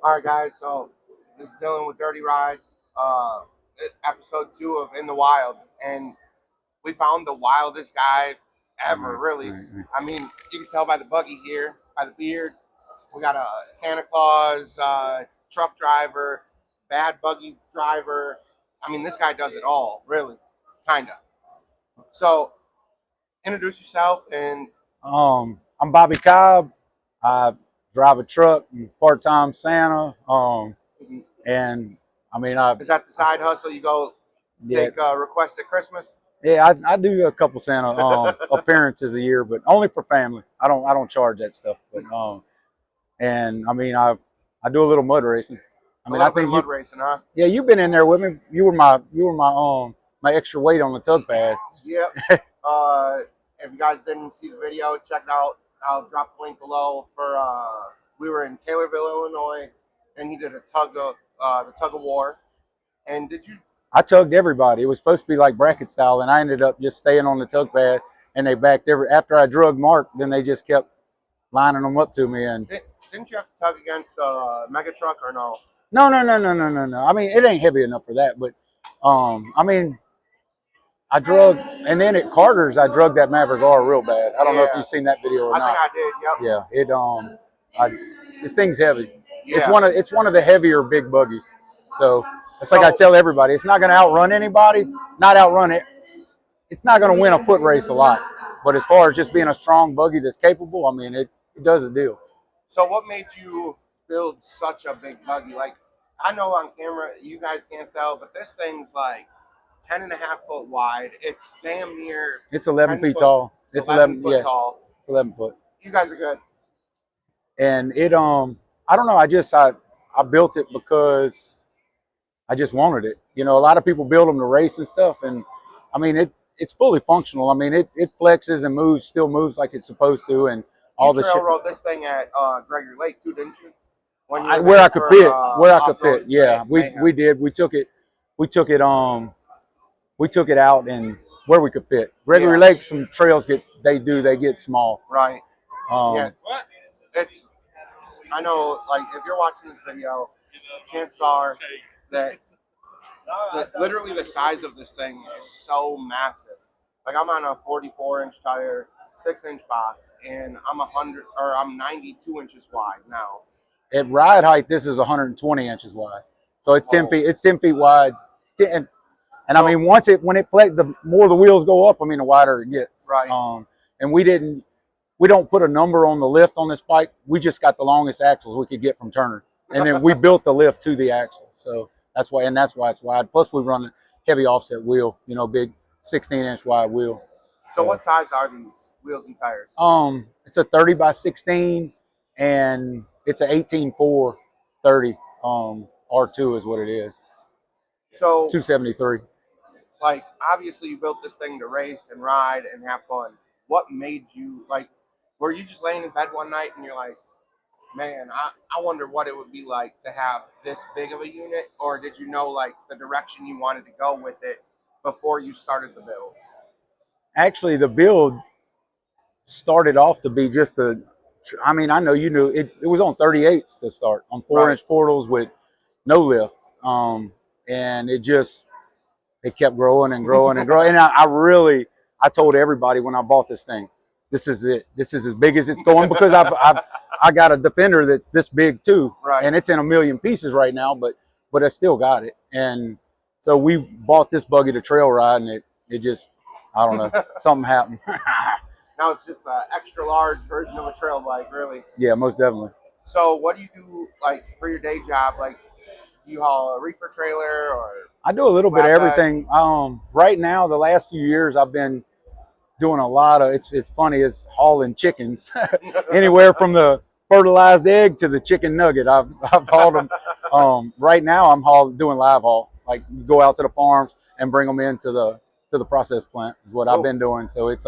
All right, guys. So this is Dylan with Dirty Rides, episode 2 of In the Wild, and we found the wildest guy ever. Really, I mean, you can tell by the buggy here, by the beard. We got a Santa Claus truck driver, bad buggy driver. I mean, this guy does it all, really, kinda. So introduce yourself and I'm Bobby Cobb. I drive a truck, I'm part-time Santa. And I mean, is that the side hustle? You go yeah, take requests at Christmas? yeah, I do a couple Santa appearances a year, but only for family. I don't charge that stuff. But and I mean, I do a little mud racing. I mean, A little bit of mud racing, huh? Yeah, you've been in there with me. You were my extra weight on the tug pad. Yep. If you guys didn't see the video, check it out. I'll drop the link below. We were in Taylorville, Illinois, and he did the tug of war. And did you? I tugged everybody. It was supposed to be like bracket style, and I ended up just staying on the tug pad. And they backed after I drug Mark, then they just kept lining them up to me. And didn't you have to tug against a mega truck or no? No. I mean, it ain't heavy enough for that. But I mean, I drug, and then at Carter's, I drugged that Maverick R real bad. I don't know if you've seen that video or not. I think I did. Yep. Yeah, this thing's heavy. Yeah. It's one of the heavier big buggies. So it's like I tell everybody, it's not going to outrun anybody. Not outrun it. It's not going to win a foot race a lot. But as far as just being a strong buggy that's capable, I mean, it does the deal. So what made you build such a big buggy? Like, I know on camera you guys can't tell, but this thing's like 10.5 foot wide. It's damn near. It's 11 feet tall. It's 11 foot tall. It's 11 foot. You guys are good. And it I don't know. I built it because I just wanted it. You know, a lot of people build them to race and stuff, and I mean it's fully functional. I mean it flexes and still moves like it's supposed to, and all the shit. You rode this thing at Gregory Lake too, didn't you? Where I could fit. Yeah, we did. We took it out and where we could fit. Gregory Lake, some trails they get small. Right. Yeah. I know, like, if you're watching this video, chances are that literally the size of this thing is so massive. Like, I'm on a 44-inch tire, 6-inch box, and I'm 92 inches wide now. At ride height, this is 120 inches wide, so it's 10 feet. It's 10 feet wide, and I mean when it flex, the more the wheels go up, I mean the wider it gets. Right. And we don't put a number on the lift on this bike. We just got the longest axles we could get from Turner, and then we built the lift to the axle. So that's why it's wide. Plus we run a heavy offset wheel, big 16-inch wide wheel. So what size are these wheels and tires? It's a 30 by 16, and it's an 18.4 30. R2 is what it is. So 273. Like, obviously you built this thing to race and ride and have fun. What made you, like, were you just laying in bed one night and you're like, man, I wonder what it would be like to have this big of a unit? Or did you know, like, the direction you wanted to go with it before you started the build? Actually, the build started off to be just I know you knew it was on 38s to start, on 4-inch portals with no lift. And it kept growing and growing and growing. And I told everybody when I bought this thing, this is it. This is as big as it's going, because I got a Defender that's this big too. Right. And it's in a million pieces right now, but I still got it. And so we bought this buggy to trail ride, and it just, I don't know, something happened. Now it's just an extra large version of a trail bike, really. Yeah, most definitely. So what do you do, like, for your day job? Like, you haul a reefer trailer, or? I do a little bit of everything. Right now, the last few years, I've been doing a lot of, it's funny, is hauling chickens. Anywhere from the fertilized egg to the chicken nugget. I've hauled them. Right now, I'm doing live haul. Like, go out to the farms and bring them into the process plant is what I've been doing. So it's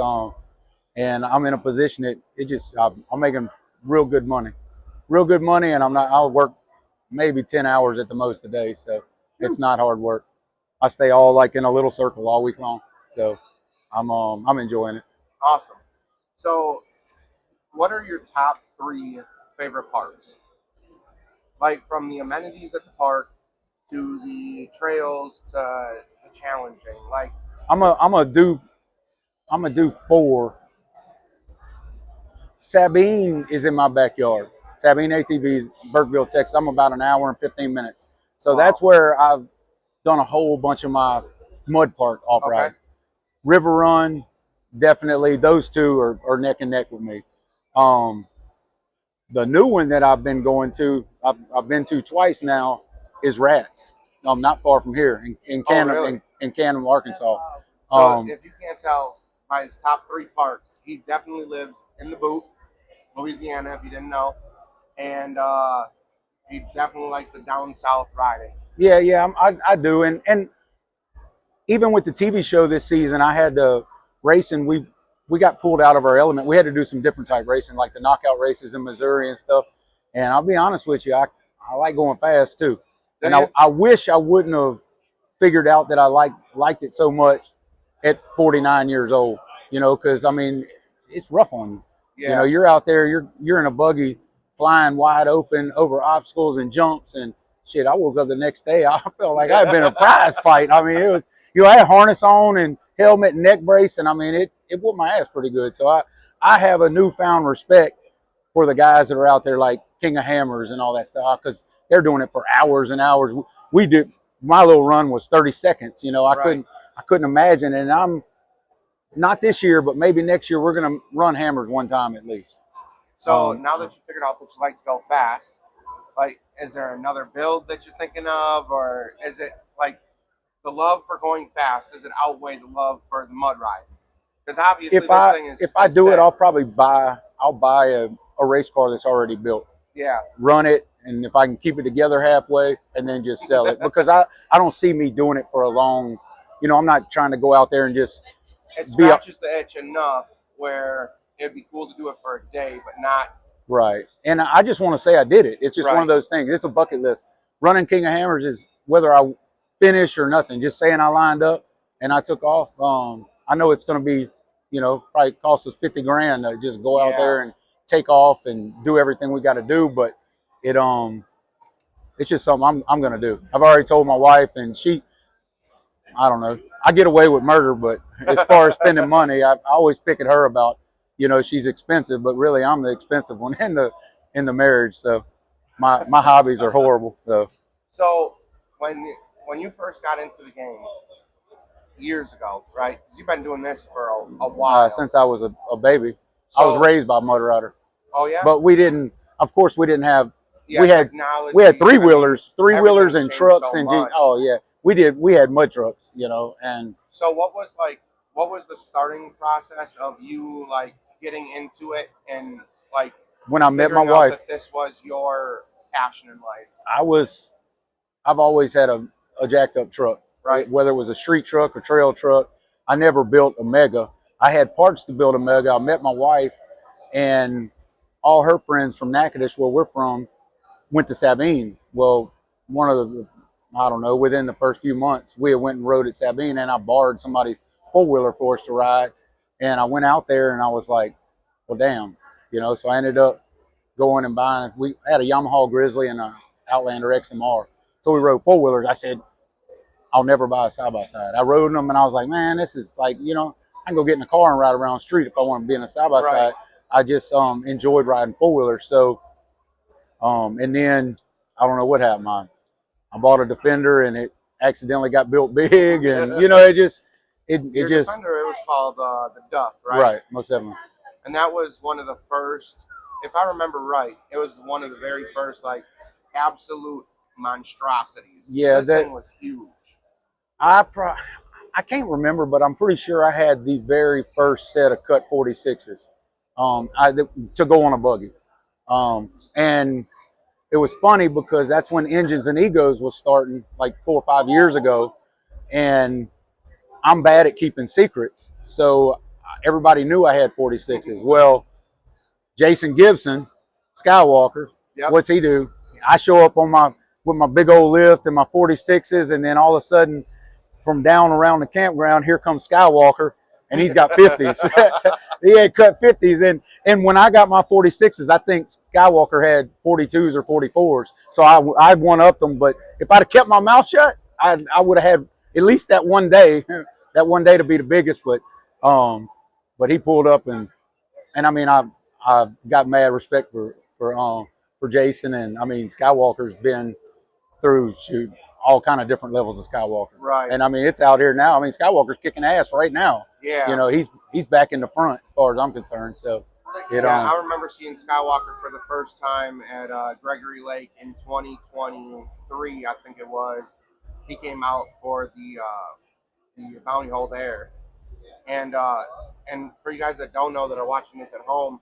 and I'm in a position that I'm making real good money, and I'll work maybe 10 hours at the most a day. So it's not hard work. I stay all like in a little circle all week long. So I'm enjoying it. Awesome. So what are your top 3 favorite parts? like from the amenities at the park to the trails to the challenging. Like I'm gonna do 4. Sabine is in my backyard. Sabine ATVs, Burkeville, Texas. I'm about an hour and 15 minutes. So wow, that's where I've done a whole bunch of my mud park off okay, ride. River Run, definitely. Those two are neck and neck with me. Um, the new one that I've been going to, I've been to twice now, is Rats. Not far from here in oh Canham, really? in Canham, Arkansas. So if you can't tell by his top 3 parks, he definitely lives in the Boot, Louisiana. If you didn't know, and he definitely likes the down south riding. Yeah, I do, and even with the TV show this season, I had to race, and we got pulled out of our element. We had to do some different type racing, like the knockout races in Missouri and stuff. And I'll be honest with you, I like going fast too. Do And you? I wish I wouldn't have figured out that I liked it so much at 49 years old. Because I mean, it's rough on you. Yeah. You're out there, you're in a buggy, flying wide open over obstacles and jumps and shit. I woke up the next day, I felt like I had been in a prize fight. I mean, it was, I had harness on and helmet and neck brace, and I mean, it whooped my ass pretty good. So I have a newfound respect for the guys that are out there like King of Hammers and all that stuff, because they're doing it for hours and hours. We did, my little run was 30 seconds. Right. I couldn't imagine. And I'm not this year, but maybe next year we're gonna run hammers one time at least. So now that you figured out that you like to go fast, like, is there another build that you're thinking of, or is it like the love for going fast? Does it outweigh the love for the mud ride? Because obviously if I thing is. if I do sick. it, I'll buy a race car that's already built. Yeah. Run it, and if I can keep it together halfway, and then just sell it, because I don't see me doing it for a long. I'm not trying to go out there and just. It scratches the itch enough where it'd be cool to do it for a day, but not. Right. And I just want to say I did it. It's just one of those things. It's a bucket list. Running King of Hammers is whether I finish or nothing. Just saying I lined up and I took off. I know it's going to be, probably cost us 50 grand to just go out there and take off and do everything we got to do. But it's just something I'm going to do. I've already told my wife, and I don't know. I get away with murder, but as far as spending money, I always pick at her about, she's expensive, but really I'm the expensive one in the marriage. So my hobbies are horrible. So when you first got into the game years ago, right? Because you've been doing this for a while. Since I was a baby. So, I was raised by a motor rider. Oh yeah. But we didn't have. Yeah, we had 3-wheelers, and trucks and we had mud trucks, and. So what was the starting process of you like getting into it and like when I met my wife that this was your passion in life? I've always had a jacked up truck, right? Whether it was a street truck or trail truck. I never built a Mega. I had parts to build a Mega. I met my wife, and all her friends from Natchitoches, where we're from, went to Sabine. Well, one of the, I don't know, within the first few months, we went and rode at Sabine, and I borrowed somebody's 4-wheeler for us to ride. And I went out there, and I was like, well, damn, so I ended up going and buying. We had a Yamaha Grizzly and a Outlander XMR. So we rode 4-wheelers. I said, I'll never buy a side-by-side. I rode them, and I was like, man, this is like, I can go get in the car and ride around the street if I want to be in a side-by-side. Right. I just enjoyed riding 4-wheelers. So, and then I don't know what happened. I bought a Defender, and it accidentally got built big, and it just Your just. Defender, it was called the Duck, right? Right, most definitely. And that was one of the first, if I remember right, it was one of the very first like absolute monstrosities. Yeah, this thing was huge. I can't remember, but I'm pretty sure I had the very first set of cut 46s to go on a buggy. And it was funny because that's when Engines and Egos was starting like 4 or 5 years ago. And I'm bad at keeping secrets. So everybody knew I had 46s. Well, Jason Gibson, Skywalker, what's he do? I show up with my big old lift and my 46s, and then all of a sudden, from down around the campground, here comes Skywalker and he's got 50s. He had cut 50s, and when I got my 46s, I think Skywalker had 42s or 44s. So I've one upped them. But if I'd have kept my mouth shut, I would have had at least that one day, to be the biggest. But he pulled up, and I mean I've got mad respect for Jason, and I mean Skywalker's been through all kind of different levels of Skywalker. Right. And I mean it's out here now. I mean Skywalker's kicking ass right now. Yeah. You know, he's back in the front as far as I'm concerned. So I remember seeing Skywalker for the first time at Gregory Lake in 2023, I think it was. He came out for the bounty hole there. And for you guys that don't know that are watching this at home,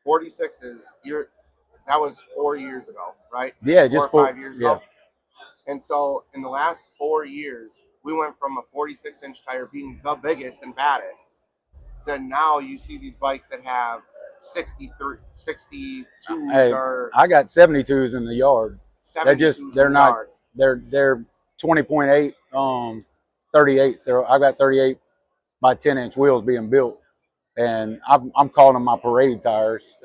46s, that was 4 years ago, right? Yeah, 5 years ago. And so in the last 4 years, we went from a 46-inch tire being the biggest and baddest to now you see these bikes that have 62s or I got 72s in the yard. They're not yard. They're 20.8 38. So I got 38 by 10-inch wheels being built, and I'm calling them my parade tires.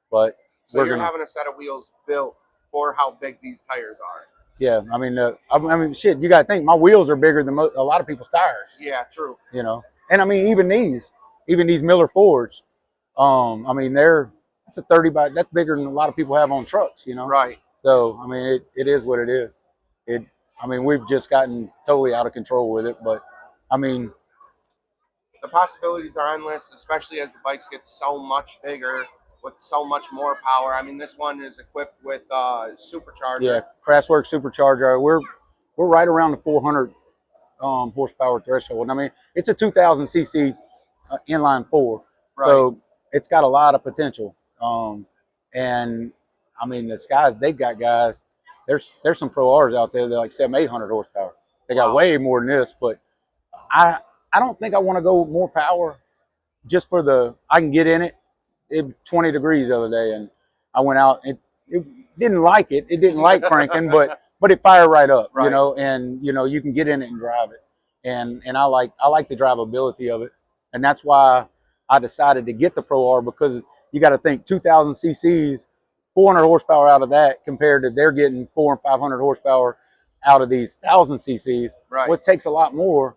But so you're having a set of wheels built for how big these tires are. Yeah, I mean, shit. You got to think my wheels are bigger than a lot of people's tires. Yeah, true. You know, and I mean even these Miller Fords. I mean that's a 30 by, that's bigger than a lot of people have on trucks. You know, right. So I mean it is what it is. I mean we've just gotten totally out of control with it, but I mean the possibilities are endless, especially as the bikes get so much bigger with so much more power. I mean, this one is equipped with supercharger. Yeah, Craftsworks supercharger. We're right around the 400 horsepower threshold. I mean, it's a 2,000 cc inline four, right. So it's got a lot of potential. And I mean, they've got guys. There's some Pro Rs out there that are like 700-800 horsepower. They got way more than this, but I don't think I want to go more power just for I can get in it. It was 20 degrees the other day, and I went out. It didn't like it. It didn't like cranking, but it fired right up, right. You know. And you know you can get in it and drive it, and I like the drivability of it, and that's why I decided to get the Pro R, because you got to think 2,000 cc's, 400 horsepower out of that compared to they're getting 400 and 500 horsepower out of these 1,000 cc's. Right. Well, it takes a lot more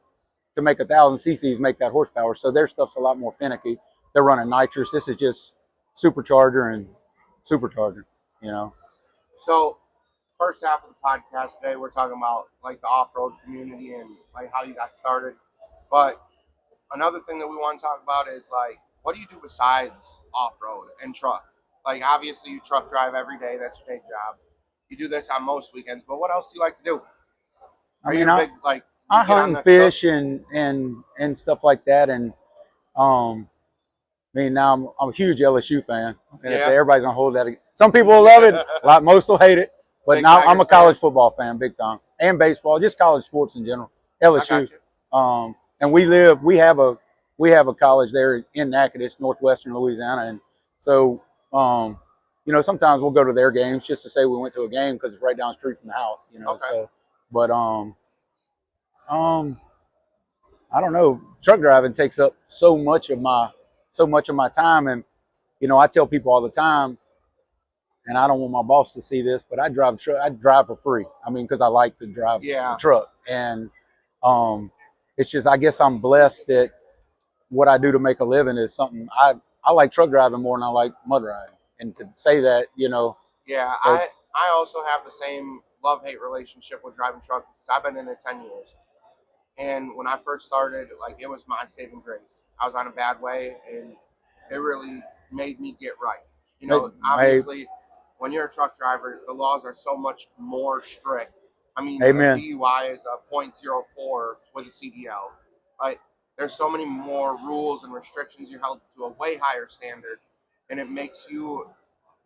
to make 1,000 cc's make that horsepower, so their stuff's a lot more finicky. They're running nitrous. This is just supercharger and supercharger, you know. So, first half of the podcast today, we're talking about like the off-road community and like how you got started. But another thing that we want to talk about is like, what do you do besides off-road and truck? Like, obviously, you truck drive every day. That's your day job. You do this on most weekends. But what else do you like to do? I hunt and fish and stuff like that, and I mean, now I'm a huge LSU fan, and if everybody's gonna hold that, some people will love it, most will hate it. But big now I'm a college football fan, big time, and baseball, just college sports in general. LSU, and we have a college there in Natchitoches, northwestern Louisiana, and so you know sometimes we'll go to their games just to say we went to a game because it's right down the street from the house, you know. Okay. So, but I don't know, truck driving takes up so much of my time, and you know I tell people all the time, and I don't want my boss to see this, but I drive for free. I mean, because I like to drive the truck, and it's just I guess I'm blessed that what I do to make a living is something I like truck driving more than I like mud riding, and to say that, you know. Yeah, I also have the same love-hate relationship with driving truck because I've been in it 10 years. And when I first started, like, it was my saving grace. I was on a bad way, and it really made me get right. You know, obviously, when you're a truck driver, the laws are so much more strict. I mean, Amen. A DUI is a .04 with a CDL. Like, there's so many more rules and restrictions. You're held to a way higher standard, and it makes you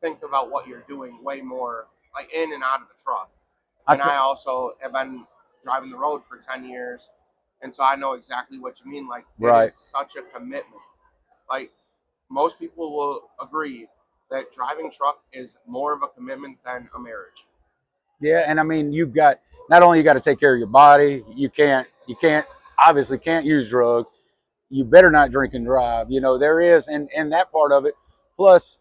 think about what you're doing way more, like, in and out of the truck. And I also have been driving the road for 10 years. And so I know exactly what you mean. Like, it is such a commitment. Like, most people will agree that driving truck is more of a commitment than a marriage. Yeah, and I mean, not only you got to take care of your body, you obviously can't use drugs. you better not drink and drive. You know, there is, and that part of it. Plus,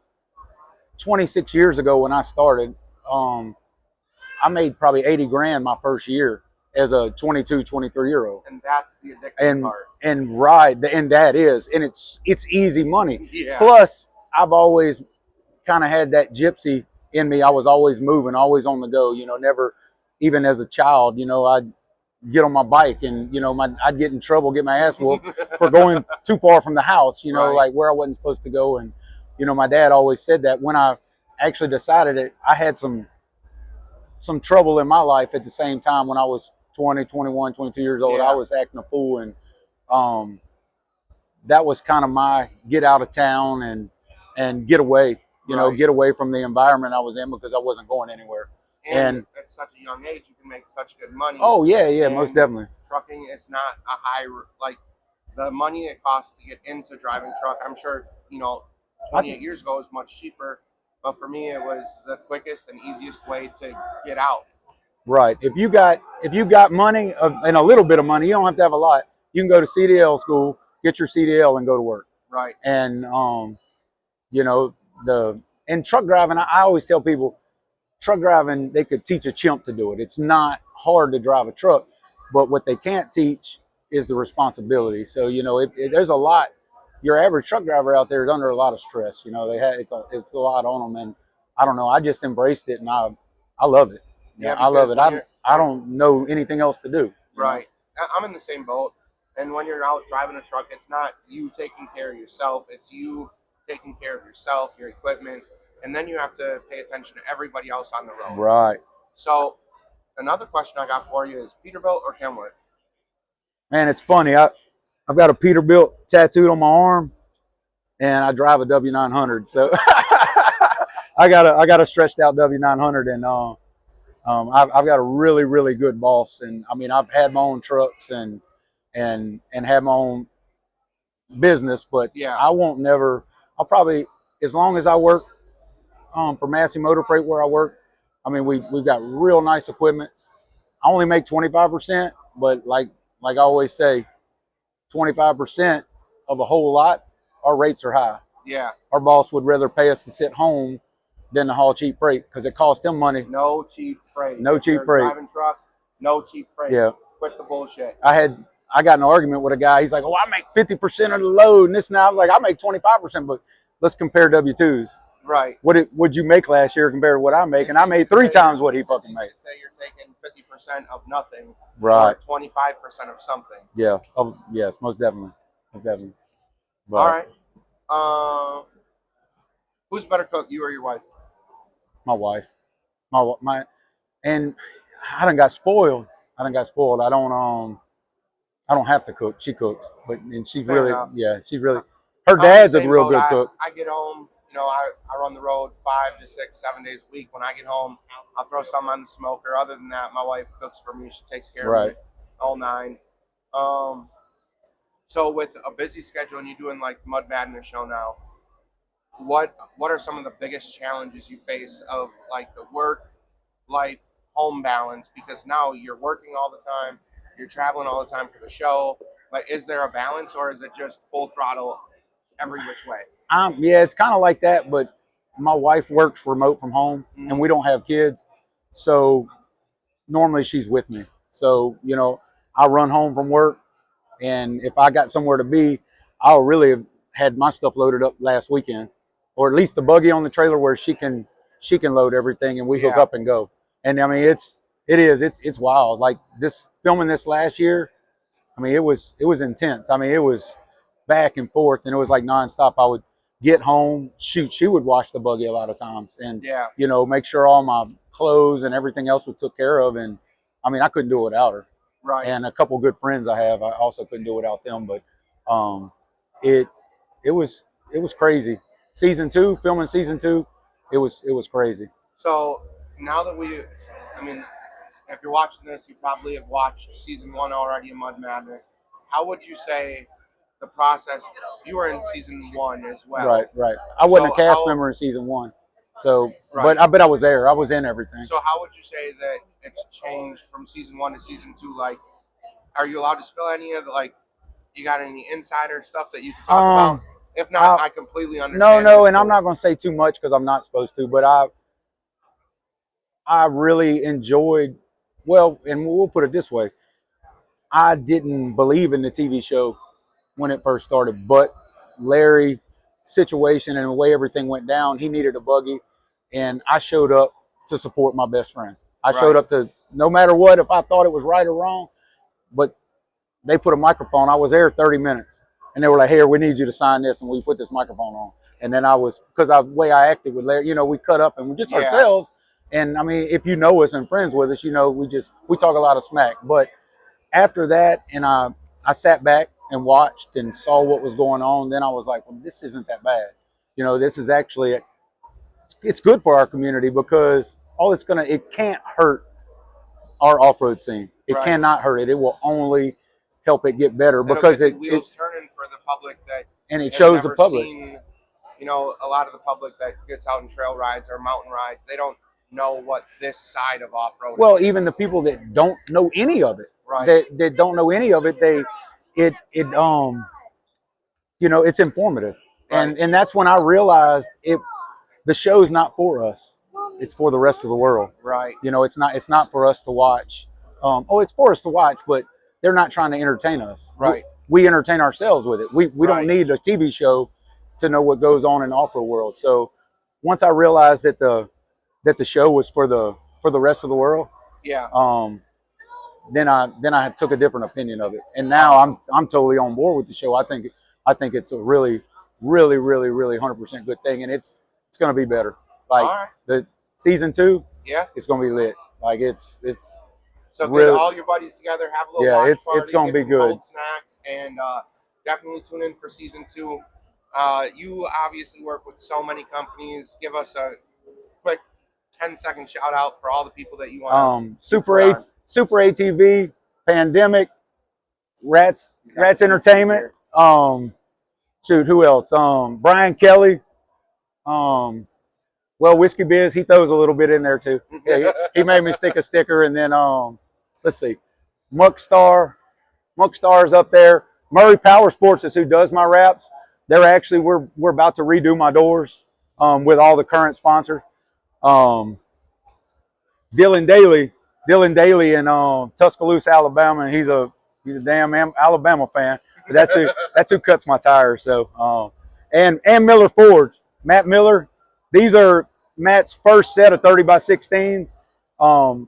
26 years ago when I started, I made probably 80 grand my first year as a 22, 23-year-old. And that's the addictive part. And right, and that is, and it's easy money. Yeah. Plus, I've always kind of had that gypsy in me. I was always moving, always on the go. You know, never, even as a child, you know, I'd get on my bike and, you know, I'd get in trouble, get my ass whooped for going too far from the house, you know, Right. like where I wasn't supposed to go. And, you know, my dad always said that. When I actually decided it, I had some trouble in my life at the same time. When I was 20, 21, 22 years old, Yeah. I was acting a fool. And that was kind of my get out of town and get away, you know, Right. get away from the environment I was in, because I wasn't going anywhere. And at such a young age, you can make such good money. Oh yeah, And most definitely. trucking is not a high, like the money it costs to get into driving truck. I'm sure, you know, 28 years ago was much cheaper, but for me, it was the quickest and easiest way to get out. Right. If you got money and a little bit of money, you don't have to have a lot. You can go to CDL school, get your CDL, and go to work. Right. And you know, and truck driving, I always tell people, truck driving, they could teach a chimp to do it. It's not hard to drive a truck, but what they can't teach is the responsibility. So, you know, there's a lot. Your average truck driver out there is under a lot of stress. You know, it's a lot on them, and I don't know. I just embraced it, and I love it. Yeah, I love it. I don't know anything else to do. Right. I'm in the same boat. And when you're out driving a truck, it's not you taking care of yourself. It's you taking care of yourself, your equipment, and then you have to pay attention to everybody else on the road. Right. So another question I got for you is Peterbilt or Kenworth? Man, it's funny. I've got a Peterbilt tattooed on my arm, and I drive a W900. So I got a stretched out W900, and I've got a really, really good boss. And I mean, I've had my own trucks and had my own business, but Yeah. I'll probably, as long as I work for Massey Motor Freight where I work, I mean, we've got real nice equipment. I only make 25%, but like I always say, 25% of a whole lot, our rates are high. Yeah. Our boss would rather pay us to sit home than to haul cheap freight, because it costs them money. No cheap freight. No cheap freight. Driving truck, no cheap freight. Yeah. Quit the bullshit. I got in an argument with a guy. He's like, "Oh, I make 50% of the load and this and that." I was like, "I make 25%, but let's compare W-2s." Right. What'd you make last year compared to what I make? And I made 3 times what he fucking made. Say you're taking 50% of nothing, right? 25% of something. Yeah. Oh, yes, most definitely, most definitely. But, all right. Who's better cook, you or your wife? My wife. And I done got spoiled. I don't have to cook. She cooks, and she's Fair really, enough. yeah, she's really. Her dad's a real good cook. I get home. You know, I run the road 5 to 6, 7 days a week. When I get home, I'll throw something on the smoker. Other than that, my wife cooks for me. She takes care of it all 9. So with a busy schedule and you doing like Mud Madness show now, what are some of the biggest challenges you face of like the work, life, home balance? Because now you're working all the time, you're traveling all the time for the show. Like, is there a balance, or is it just full throttle every which way? Yeah, it's kind of like that, but my wife works remote from home, and we don't have kids, so normally she's with me. So, you know, I run home from work, and if I got somewhere to be, I'll really have had my stuff loaded up last weekend, or at least the buggy on the trailer where she can load everything, and we hook up and go. And I mean, it's wild. Like filming this last year, I mean, it was intense. I mean, it was back and forth, and it was like nonstop. I would get home, she would wash the buggy a lot of times, and you know, make sure all my clothes and everything else was took care of. And I mean, I couldn't do it without her. Right. And a couple good friends I also couldn't do it without them. But it was crazy. Filming season 2, it was crazy. So now that I mean, if you're watching this, you probably have watched season 1 already of Mud Madness. How would you say the process? You were in season 1 as well. Right. I wasn't a cast member in season 1, so but I was there. I was in everything. So how would you say that it's changed from season 1 to season 2? Like, are you allowed to spill any of the you got any insider stuff that you can talk about? If not, I completely understand. No, and I'm not going to say too much because I'm not supposed to. But I really enjoyed. Well, and we'll put it this way: I didn't believe in the TV show when it first started, but Larry's situation and the way everything went down, he needed a buggy, and I showed up to support my best friend. I showed up to, no matter what, if I thought it was right or wrong, but they put a microphone. I was there 30 minutes, and they were like, "Here, we need you to sign this," and we put this microphone on. And then I was, because the way I acted with Larry, we cut up and we just ourselves. And I mean, if you know us and friends with us, we talk a lot of smack. But after that, and I sat back and watched and saw what was going on. Then I was like, well, this isn't that bad. This is actually, it's good for our community because it can't hurt our off-road scene. It cannot hurt it. It will only help it get better because it wheels turning for the public and it shows the public. Seen, a lot of the public that gets out in trail rides or mountain rides, they don't know what this side of off-road is. Even the people that don't know any of it, that don't know any of it, it's informative. And that's when I realized the show's not for us. It's for the rest of the world. Right. It's not for us to watch. It's for us to watch, but they're not trying to entertain us. Right. We entertain ourselves with it. We don't need a TV show to know what goes on in the off-road world. So once I realized that the show was for the rest of the world, then I took a different opinion of it. And now I'm totally on board with the show. I think it's a really, really, really, really 100% good thing, and it's going to be better. Like the season 2, it's going to be lit. Like it's so really, get all your buddies together, have a little watch party, it's going to be good. Cold snacks, and definitely tune in for season 2. You obviously work with so many companies. Give us a quick 10-second shout out for all the people that you want. Super ATV, Pandemic, Rats Entertainment. Who else? Brian Kelly. Whiskey Biz, he throws a little bit in there too. Yeah, he made me stick a sticker, and then let's see, Muckstar's up there. Murray Power Sports is who does my wraps. They're actually we're about to redo my doors with all the current sponsors. Dylan Daly in Tuscaloosa, Alabama, and he's a damn Alabama fan. But that's who cuts my tires. So and Miller Forge, Matt Miller. These are Matt's first set of 30x16s. I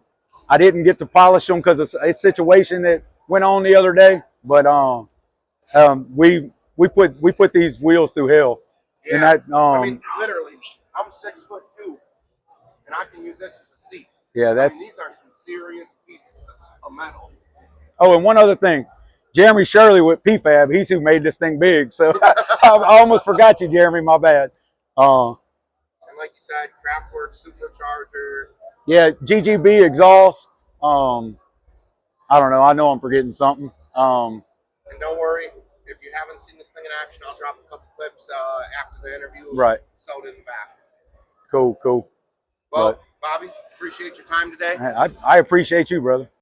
didn't get to polish them because it's a situation that went on the other day. But we put these wheels through hell. Yeah. And that, I mean, literally, I'm 6'2", and I can use this as a seat. Yeah, these are some serious pieces of metal. Oh, and one other thing. Jeremy Shirley with PFAB, he's who made this thing big. So I almost forgot you, Jeremy. My bad. And like you said, Craftwork Supercharger. Yeah, GGB exhaust. I don't know. I know I'm forgetting something. And don't worry, if you haven't seen this thing in action, I'll drop a couple clips after the interview. Right. Sewed in the back. Cool. Well, Bobby, appreciate your time today. I appreciate you, brother.